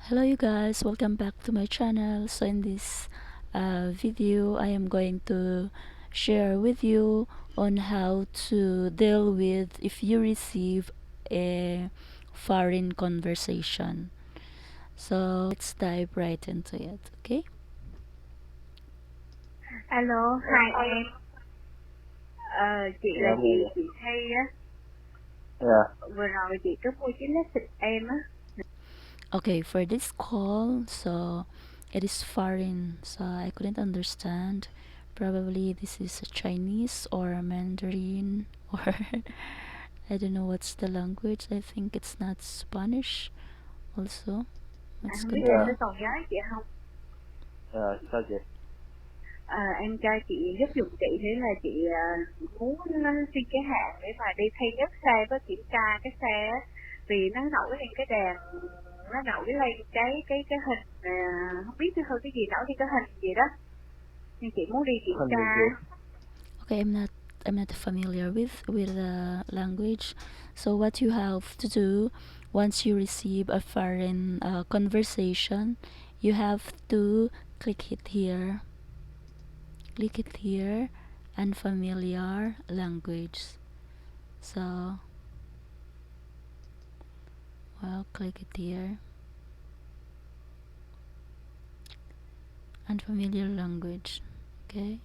Hello you guys, welcome back to my channel. So in this video I am going to share with you on how to deal with if you receive a foreign conversation. So let's dive right into it, okay? Alo, hai em. Chị là Dạ, chị Thi á. dạ, Vừa rồi chị có mua chiếc lá xịt em á. Okay, for this call, so it is foreign, so I couldn't understand. Probably this is a Chinese or a Mandarin or I don't know what's the language. I think it's not Spanish also. Let's Không biết em có continue. còn nhớ chị không? sao chị? Em cho chị giúp giùm chị thế là chị muốn xin cái hạn để mà đi thay nhất xe với kiểm tra cái xe á. Vì nó nổi lên cái đèn, nó nổi lên cái hình, không biết cái gì nổi thì cái hình gì đó. Nhưng chị muốn đi kiểm Hình tra. gì? Okay, I'm not familiar with the language. So what you have to do once you receive a foreign conversation, you have to click it here. Click it here, unfamiliar language. So well, click it here, unfamiliar language. Okay.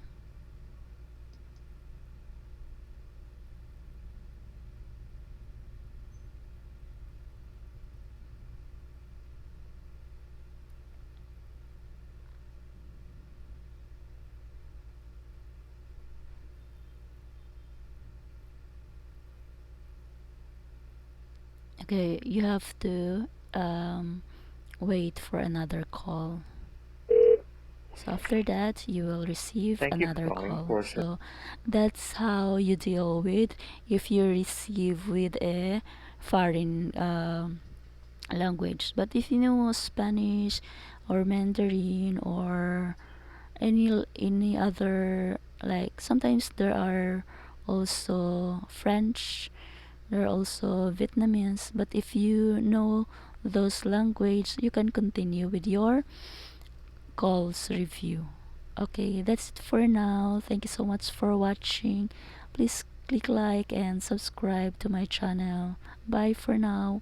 Okay, you have to wait for another call. So after that, you will receive Thank you for another calling call. for So that's how you deal with if you receive with a foreign language. But if you know Spanish or Mandarin or any other, like sometimes there are also French, there are also Vietnamese, but if you know those language, you can continue with your calls review. Okay, that's it for now. Thank you so much for watching. Please click like and subscribe to my channel. Bye for now.